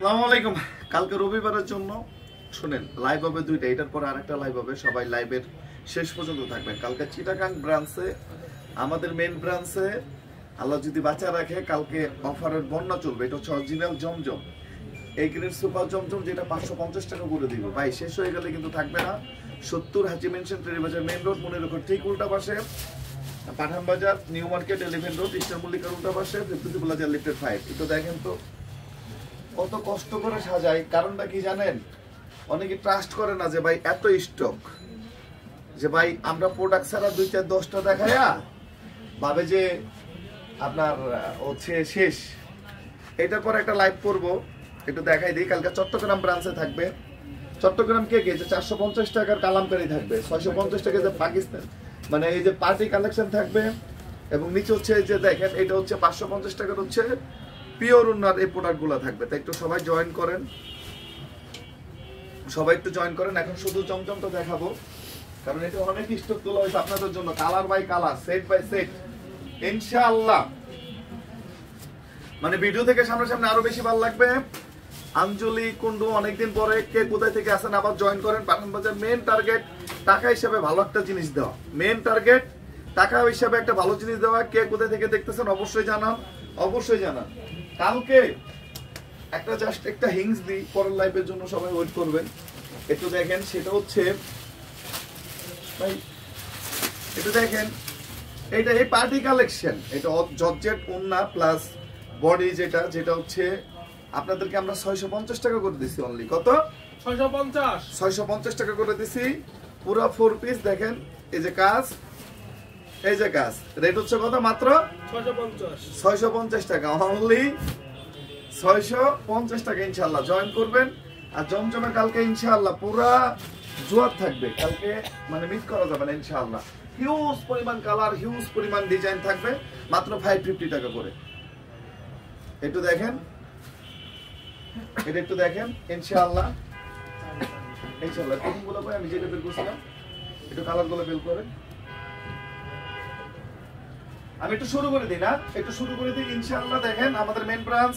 আসসালামু আলাইকুম। কালকে রবিবারের জন্য শুনেন লাইভ হবে দুইটা, এটার পর আরেকটা লাইভ হবে, সবাই লাইভের শেষ পর্যন্ত থাকবেন। কালকে চিটাগাং ব্রাঞ্চে, আমাদের মেইন ব্রাঞ্চে আল্লাহ যদি বাঁচা রাখে, কালকে অফারের বন্যা চলবে। এটা হচ্ছে অরিজিনাল জমজম, এই গ্রেড সুপার জমজম, যেটা 550 টাকা করে দিব ভাই। শেষ হয়ে গেলে কিন্তু থাকবে না। 70 হাজি মেনশন টেরিবাজার মেইন রোড, মনে রাখো ঠিক উল্টা পাশে পাঠান বাজার, নিউ মার্কেট 11 রোড, ইস্টার মল্লিকার উল্টা পাশে প্লাজা লিফটেড 5। একটু দেখেন তো কত কষ্ট করে সাজাই। কারণটা কি জানেন? অনেকে ট্রাস্ট করে না যে ভাই এত স্টক, যে ভাই আমরা প্রোডাক্ট ছাড়া 2-4-10টা দেখায়া ভাবে যে আপনার হচ্ছে শেষ। এটার পর একটা লাইভ করব, একটু দেখাই দিই। কালকে চট্টগ্রাম ব্রাঞ্চে থাকবে। চট্টগ্রাম কে কে যে 450 টাকার কালামকারি থাকবে, 650 টাকা যে পাকিস্তান মানে এই যে পার্টি কালেকশন থাকবে, এবং নিচে হচ্ছে যে দেখেন এটা হচ্ছে 550 টাকার হচ্ছে পিওর উন্নার এই প্রোডাক্টগুলো থাকবে। তাই একটু সবাই জয়েন করেন, সবাই একটু জয়েন করেন। এখন শুধু চমচমটা দেখাবো, কারণ এটা অনেক স্টক তোলা হয়েছে আপনাদের জন্য, colour by colour, set by set, ইনশাআল্লাহ। মানে ভিডিও থেকে সামনে আরো বেশি ভালো লাগবে। আঞ্জলি কুন্ডু, অনেকদিন পরে কে কোথায় থেকে আসেন, আবার জয়েন করেন। পাঠান বাজার মেন টার্গেট টাকা হিসাবে ভালো একটা জিনিস দেওয়া, মেন টার্গেট টাকা হিসাবে একটা ভালো জিনিস দেওয়া। কে কোথায় থেকে দেখতেছেন অবশ্যই জানান, অবশ্যই জানান। কালকে একটা জাস্ট একটা হিংস দিই, পরের লাইভের জন্য সবাই ওয়েট করবেন। একটু দেখেন, সেটা হচ্ছে ভাই একটু দেখেন, এটা এই পার্টি কালেকশন, এটা জর্জেট ওন্না প্লাস বডি, যেটা হচ্ছে আপনাদেরকে আমরা 650 টাকা করে দিছি। অনলি কত? 650 টাকা করে দিছি। পুরো 4 পিস দেখেন, এই যে কাজ, এই যে কাজ, রেট হচ্ছে কত? মাত্র 650 টাকা। অনলি 650 টাকা। ইনশাআল্লাহ জয়েন করবেন। আর জমজমে কালকে ইনশাআল্লাহ পুরা জোয়ার থাকবে কালকে, মানে মিস করা যাবে না ইনশাআল্লাহ। হিউজ পরিমাণ কালার, হিউজ পরিমাণ ডিজাইন থাকবে, মাত্র 550 টাকা করে। একটু দেখেন, এটা একটু দেখেন ইনশাআল্লাহ। ইনশাআল্লাহ প্রথমগুলো ভাই আমি যেটা বের করছিলাম, একটু কালারগুলো বের করে আমি একটু শুরু করে দিই না, একটু শুরু করে দিই ইনশাআল্লাহ। দেখেন আমাদের main branch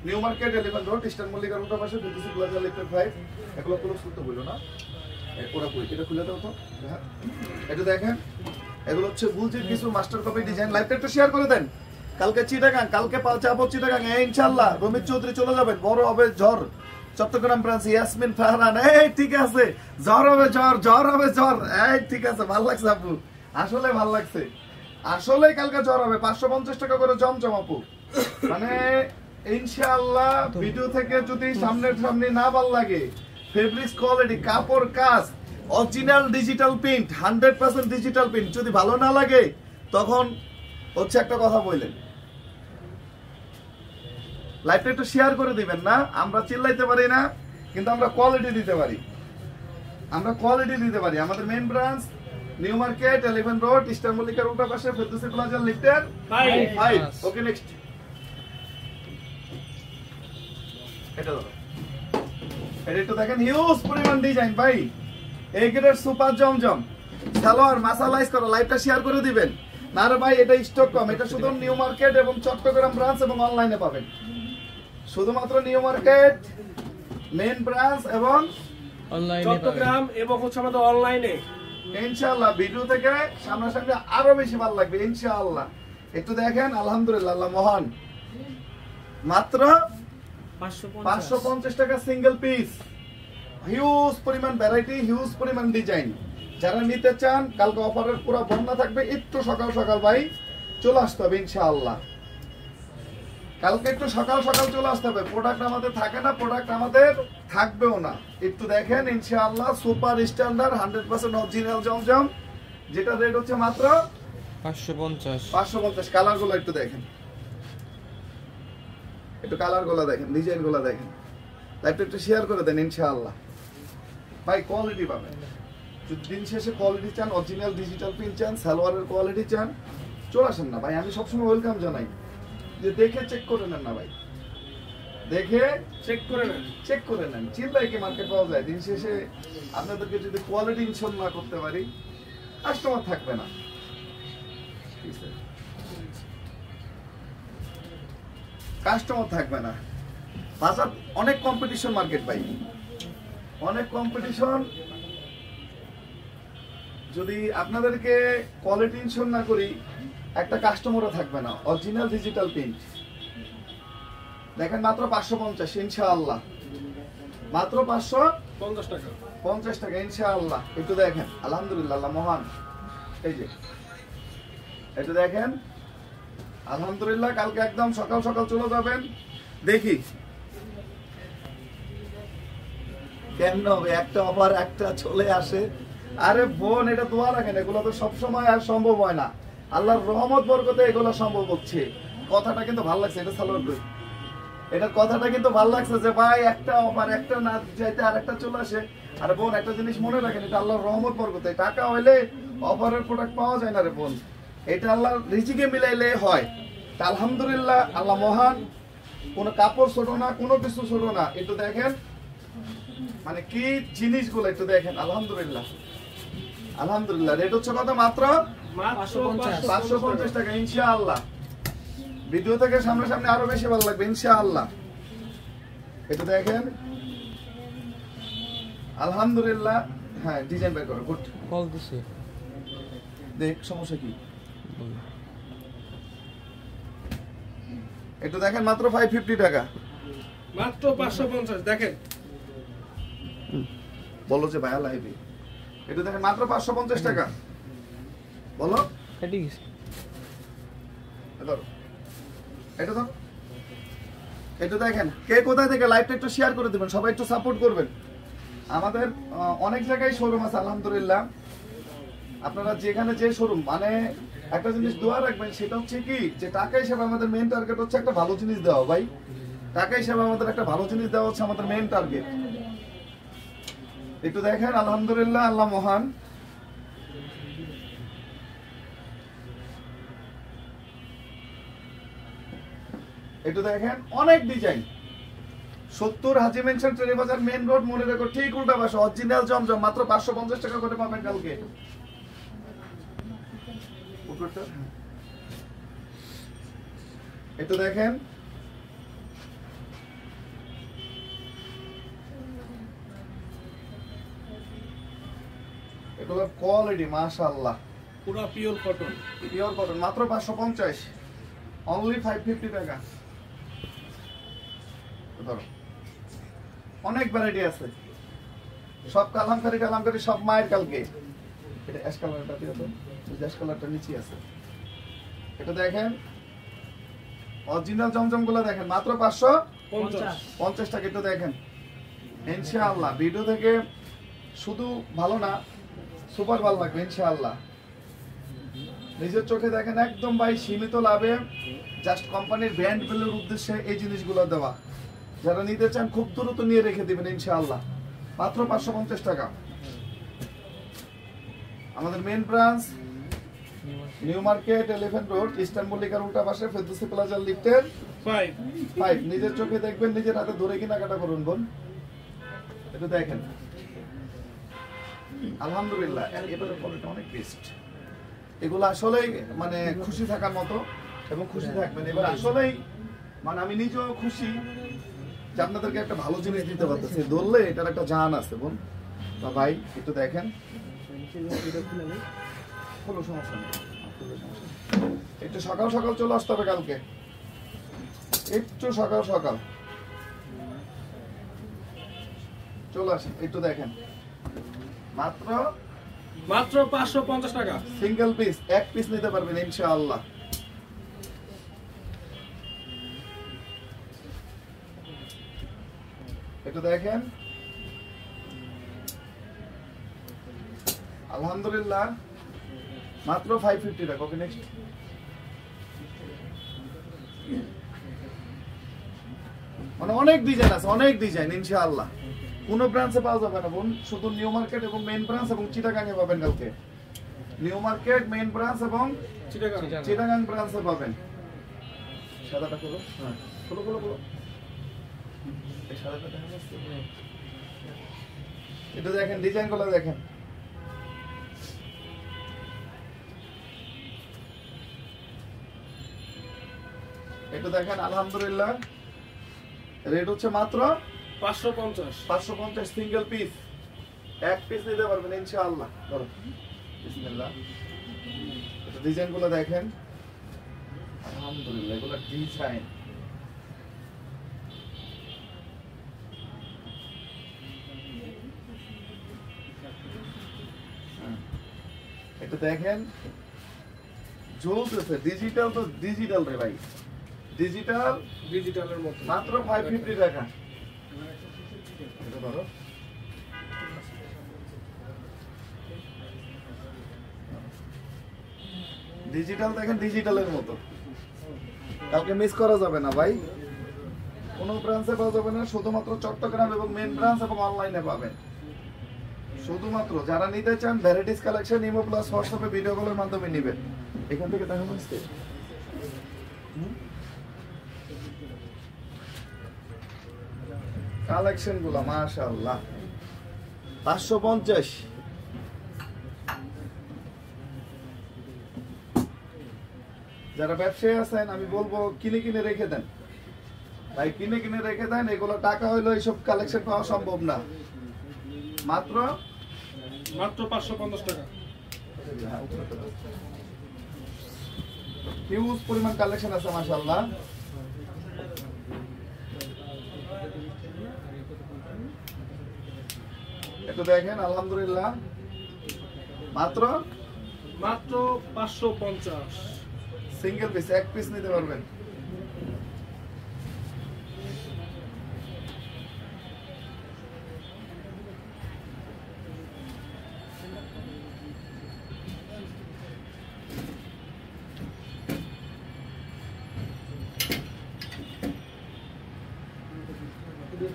new market 11 road, Eastern মল্লিকার উল্টা পাশে বিটিসি প্লাজা লিফটেড 5। এগুলো পুরো সুতো বলো না, ওরা কই এটা খুলে দাও তো। এটা দেখেন, এগুলো হচ্ছে বুলজির কিছু মাস্টার কপি ডিজাইন। লাইভটা একটু শেয়ার করে দেন। কালকে চিটাগাং, কালকে চাপো চিটাগাং ইনশাআল্লাহ। রমিত চৌধুরী চলে যাবেন, বড় হবে ঝড়। চট্টগ্রাম ব্রাঞ্চ ইয়াসমিন ফারহান, এই ঠিক আছে, ঝড় হবে ঝড়, ঝড় হবে ঝড়, এই ঠিক আছে। ভালো লাগছে আপু, আসলে ভালো লাগছে, আসলে কালকে ঝড় হবে। 550 টাকা করে জমজম আপু, মানে ইনশাআল্লাহ। ভিডিও থেকে যদি সামনে না ভালো লাগে, ফেব্রিক্স কোয়ালিটি, কাপড় কাজ, original digital print, 100% digital print, যদি ভালো না লাগে তখন হচ্ছে একটা কথা বললেন, লাইভটা একটু শেয়ার করে দিবেন না। আমরা চিল্লাইতে পারি না, কিন্তু আমরা কোয়ালিটি দিতে পারি, আমরা কোয়ালিটি দিতে পারি। আমাদের main branch new market 11 road, Eastern মল্লিকার উল্টা পাশে Ferdousi plaza lifted 5। Okay next, এটা দাও। এটা একটু দেখেন, হিউজ পরিমাণ ডিজাইন ভাই। এই গ্রেড সুপার জমজম সালোয়ার মাসালাইজ করা। লাইভটা শেয়ার করে দিবেন না রে ভাই, এটা স্টক কম। এটা শুধু নিউ মার্কেট এবং চট্টগ্রাম ব্রাঞ্চ এবং অনলাইনে পাবেন। শুধুমাত্র নিউ মার্কেট মেইন ব্রাঞ্চ এবং অনলাইনে চট্টগ্রাম এবং হচ্ছে আমাদের অনলাইনে। ইনশাআল্লাহ ভিডিও থেকে সামনাসামনি আরো বেশি ভালো লাগবে ইনশাআল্লাহ। একটু দেখেন, আলহামদুলিল্লাহ, আল্লাহ মহান। মাত্র 550 টাকা সিঙ্গেল পিস। হিউজ পরিমাণ ভ্যারাইটি, হিউজ পরিমাণ ডিজাইন। যারা নিতে চান কালকে অফারের পুরো বন্যা থাকবে। একটু সকাল সকাল ভাই চলে আসতে হবে ইনশাআল্লাহ। কালকে একটু সকাল সকাল চলে আসতে হবে। প্রোডাক্ট আমাদের থাকে না, প্রোডাক্ট আমাদের থাকবেও না। একটু দেখেন ইনশাআল্লাহ, সুপার স্ট্যান্ডার্ড 100% অরিজিনাল জমজম, যেটা রেট হচ্ছে মাত্র 550। কালারগুলো একটু দেখেন, একটু কালারগুলো দেখেন, ডিজাইনগুলো দেখেন। লাইভটা একটু শেয়ার করে দেন ইনশাআল্লাহ। ভাই কোয়ালিটি পাবেন, যদি দিন শেষে কোয়ালিটি চান, অরিজিনাল ডিজিটাল প্রিন্ট চান, সালোয়ারের কোয়ালিটি চান, চলে আসেন না ভাই। আমি সবসময় ওয়েলকাম জানাই যে দেখে চেক করে নেন না ভাই, দেখে চেক করে নেন। চিন্তায় কি মার্কেট পাওয়া যায়? দিন শেষে আপনাদেরকে যদি কোয়ালিটি ইনশোর না করতে পারি, কাস্টমার থাকবে না। কাস্টমার থাকবে না। বাজার অনেক কম্পিটিশন মার্কেট ভাই, অনেক কম্পিটিশন। যদি আপনাদেরকে কোয়ালিটি ইনশিওর না করি একটা কাস্টমারও থাকবে না। অরিজিনাল ডিজিটাল প্রিন্ট দেখেন মাত্র 550 ইনশাআল্লাহ, মাত্র 550 টাকা ইনশাআল্লাহ। একটু দেখেন, আলহামদুলিল্লাহ, আল্লাহ মহান। এই যে একটু দেখেন, আলহামদুলিল্লাহ। কালকে একদম সকাল সকাল চলে যাবেন। দেখি কেমন হবে, একটা অফার একটা চলে আসে। আরে বোন, এটা দোয়া রাখেন, এগুলো তো সবসময় আর সম্ভব হয় না। আল্লাহর রহমত বরকতে এগুলো সম্ভব হচ্ছে। কথাটা কিন্তু ভালো লাগছে, এটা সালোয়ার করি, এটার কথাটা কিন্তু ভালো লাগছে যে ভাই একটা অফার একটা না যাইতে আর একটা চলে আসে। আরে বোন, একটা জিনিস মনে রাখেন, এটা আল্লাহর রহমত বরকতে। টাকা হইলে অফারের প্রোডাক্ট পাওয়া যায় না রে বোন, এটা আল্লাহর রিজিকে মিলাইলে হয়। তা আলহামদুলিল্লাহ, আল্লাহ মহান। কোনো কাপড় ছোট না, কোনো কিছু ছোট না। একটু দেখেন মানে কি জিনিসগুলো, একটু দেখেন। আলহামদুলিল্লাহ, আলহামদুলিল্লাহ। রেট হচ্ছে কত? মাত্র 550 টাকা ইনশাআল্লাহ। ভিডিও থেকে সামনে সামনে আরো বেশি ভালো লাগবে ইনশাআল্লাহ। একটু দেখেন, আলহামদুলিল্লাহ। হ্যাঁ, ডিজাইন বের করো, গুড। কল দিছে, দেখ সমস্যা কি। একটু দেখেন, মাত্র 550 টাকা, মাত্র 550। দেখেন, বলো যে ভাইয়া লাইভে। একটু দেখেন, মাত্র 550 টাকা, বলো। কেটে গেছে। এটা তো একটু দেখেন, কে কোথায় থেকে লাইভটা একটু শেয়ার করে দিবেন, সবাই একটু সাপোর্ট করবেন। আমাদের অনেক জায়গায় শোরুম আছে আলহামদুলিল্লাহ। আপনারা যেখানে যে শোরুম, মানে একটা জিনিস দোয়া রাখবেন, সেটা হচ্ছে কি যে টাকা হিসাবে আমাদের মেইন টার্গেট হচ্ছে একটা ভালো জিনিস দেওয়া ভাই। টাকা হিসাবে আমাদের একটা ভালো জিনিস দেওয়া হচ্ছে আমাদের মেইন টার্গেট। একটু দেখেন, আলহামদুলিল্লাহ, আল্লাহ মহান। একটু দেখেন, অনেক ডিজাইন। 70 হাজি মেনশন ট্রেনিবাজার মেইন রোড, মনে রেখো, ঠিক উল্টা পাশে অরিজিনাল জমজম। মাত্র 550 টাকা করে পাবেন কালকে। একটু দেখেন, এগুলো কোয়ালিটি মাশাআল্লাহ, পুরো পিওর কটন। পিওর কটন, মাত্র 550, অনলি 550 টাকা। ধরো, অনেক ভ্যারাইটি আছে, সব কালামকারী টালামকারী সব মায়ের কালকে। এটা অ্যাশ কালারটা দিয়ে দাও, অ্যাশ কালারটা নিচে আছে। এটা দেখেন, অরিজিনাল জমজম গুলো দেখেন, মাত্র 550 টাকা। এটা দেখেন ইনশাআল্লাহ। ভিডিও থেকে শুধু ভালো না, সুপার ভালো লাগবে ইনশাআল্লাহ। নিজের চোখে দেখেন, একদম ভাই সীমিত লাভে, জাস্ট কোম্পানির ব্র্যান্ড ভ্যালুর উদ্দেশ্যে এই জিনিসগুলো দেওয়া। যারা নিতে চান খুব দ্রুত নিয়ে রেখে দিবেন ইনশাআল্লাহ। মাত্র 550 টাকা। আমাদের main branch new market, elephant road, Eastern মল্লিকার উল্টা পাশে, ফেরদৌসি প্লাজার লিফটের 5। নিজের চোখে দেখবেন, নিজের হাতে ধরে কেনাকাটা করুন বোন। এটা দেখেন, আলহামদুলিল্লাহ, এবারে কোয়ালিটি অনেক বেস্ট। এগুলো আসলেই মানে খুশি থাকার মতো, এবং খুশি থাকবেন। এবার আসলেই মানে আমি নিজেও খুশি যে আপনাদেরকে একটা ভালো জিনিস দিতে পারতেছি। ধরলে এটার একটা জান আছে বোন বা ভাই। একটু দেখেন, কোনো সমস্যা নেই, একটু সকাল সকাল চলে আসতে হবে কালকে, একটু সকাল সকাল চলে আসেন। একটু দেখেন, মাত্র 550 টাকা। সিঙ্গেল পিস, এক পিস নিতে পারবেন ইনশাআল্লাহ। একটু দেখেন, আলহামদুলিল্লাহ, মাত্র 550 টাকা। ওকে, নেক্সট। মানে অনেক ডিজাইন আছে, অনেক ডিজাইন ইনশাআল্লাহ। কোন ব্রাঞ্চে পাওয়া যাবে না বোন, শুধু নিউ মার্কেট এবং মেইন ব্রাঞ্চ এবং চিটাগাঙে পাবেন কালকে। নিউ মার্কেট, মেইন ব্রাঞ্চ এবং চিটাগাং ব্রাঞ্চে পাবেন। সাদাটা খোলো, হ্যাঁ খোলো খোলো খোলো। এই সাদাটা দেখা যাচ্ছে? এটা দেখেন, ডিজাইনগুলো দেখেন। একটু দেখেন, আলহামদুলিল্লাহ, রেট হচ্ছে মাত্র 550 550 সিঙ্গেল পিস, এক পিস নিতে পারবেন ইনশাআল্লাহ। ধরো বিসমিল্লাহ, এটা ডিজাইনগুলো দেখেন, আলহামদুলিল্লাহ এগুলো ডিজাইন। এটা দেখেন জ্বলতেছে, ডিজিটাল তো ডিজিটাল রে ভাই, ডিজিটালের মতো মাত্র 550 টাকা। এটা ধরো, ডিজিটাল দেখেন, ডিজিটালের মতো, কাউকে মিস করা যাবে না ভাই। কোনো ব্রাঞ্চে পাওয়া যাবে না, শুধুমাত্র চট্টগ্রাম এবং মেন ব্রাঞ্চ এবং অনলাইনে পাবেন। শুধুমাত্র যারা নিতে চান ভ্যারাইটিস কালেকশন ইমো প্লাস হোয়াটসঅ্যাপে ভিডিও কলের মাধ্যমে নেবেন। এখান থেকে দেখানো হচ্ছে কালেকশন গুলা মাশাআল্লাহ। 550, যারা ব্যবসায়ী আছেন আমি বলবো কিনে কিনে রেখে দেন ভাই, কিনে কিনে রেখে দেন। এগুলো টাকা হইলো এইসব কালেকশন পাওয়া সম্ভব না। মাত্র 550 টাকা। হিউজ পরিমাণ কালেকশন আছে মাশাআল্লাহ। একটু দেখেন আলহামদুলিল্লাহ, মাত্র 550 সিঙ্গেল পিস, এক পিস নিতে পারবেন।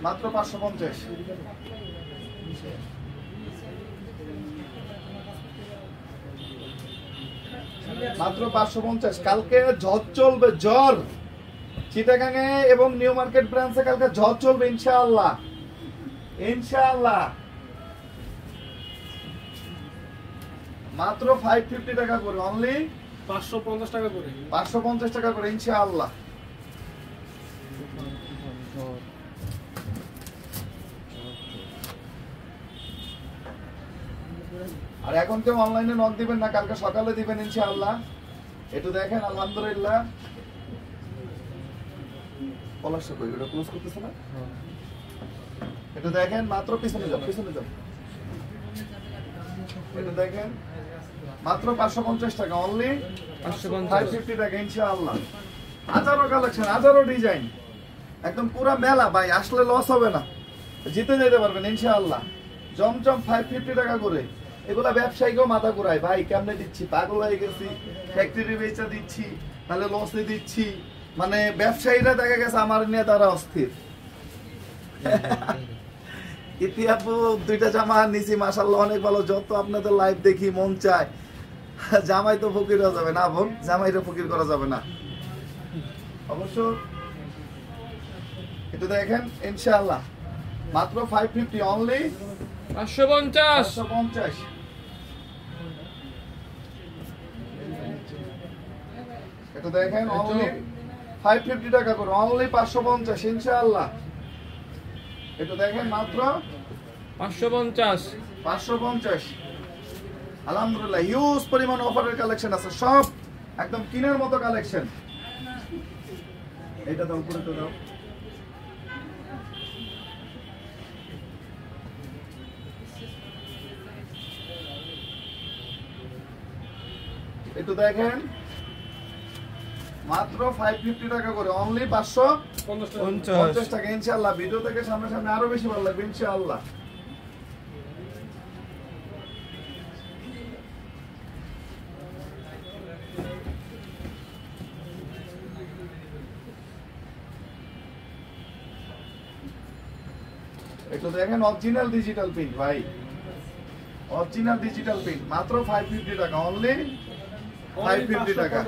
মাত্র 550, মাত্র 550। কালকে ঝড় চলবে, ঝড় চিটাগাঙে এবং নিউ মার্কেট ব্রাঞ্চে কালকে ঝড় চলবে ইনশাআল্লাহ, ইনশাআল্লাহ। মাত্র 550 টাকা করে, অনলি 550 টাকা করে, 550 টাকা করে ইনশাআল্লাহ। আর এখন কেউ অনলাইনে নক দিবেন না, কালকে সকালে দিবেন ইনশাআল্লাহ। একটু দেখেন আলহামদুলিল্লাহ, পলাশটা কই, এটা ক্লোজ করতেছ না? এটা দেখেন মাত্র, পিছনে যাও, পিছনে যাও। এটা দেখেন মাত্র 550 টাকা, অনলি 550 টাকা ইনশাআল্লাহ। হাজারো কালেকশন, হাজারো ডিজাইন, একদম পুরো মেলা ভাই, আসলে লস হবে না, জিতে যেতে পারবেন ইনশাআল্লাহ। জমজম 550 টাকা করে। এগুলা ব্যবসায়ীকেও মাথা ঘুরায় ভাই, কেমনে দিচ্ছি, পাগল হয়ে গেছি, ফ্যাক্টরি বেচা দিচ্ছি, তাহলে লসে দিচ্ছি, মানে ব্যবসায়ীরা দেখা গেছে আমার নিয়ে তারা অস্থির। ইতিহাপু দুইটা জামা নিছি মাশাআল্লাহ, অনেক ভালো। যত আপনাদের লাইভ দেখি মন চায় জামাই তো ফকির করা যাবে না বোন, জামাইটা ফকির করা যাবে না অবশ্য। এটা দেখেন ইনশাআল্লাহ মাত্র 550, অনলি 550। এটা দেখেন অনলি 550 টাকা করে, অনলি 550 ইনশাআল্লাহ। এটা দেখেন মাত্র 550। আলহামদুলিল্লাহ হিউজ পরিমাণ অফারের কালেকশন আছে, সব একদম কিনের মতো কালেকশন। এটা দাও, উপরে দাও। একটু দেখেন মাত্র 550 টাকা করে, অনলি 550 টাকা ইনশাআল্লাহ। ভিডিও থেকে সামনে সামনে আরো বেশি ভালো লাগবে ইনশাআল্লাহ। একটু দেখেন অরিজিনাল ডিজিটাল প্রিন্ট ভাই, অরিজিনাল ডিজিটাল প্রিন্ট, মাত্র 550 টাকা, অনলি 550 টাকা।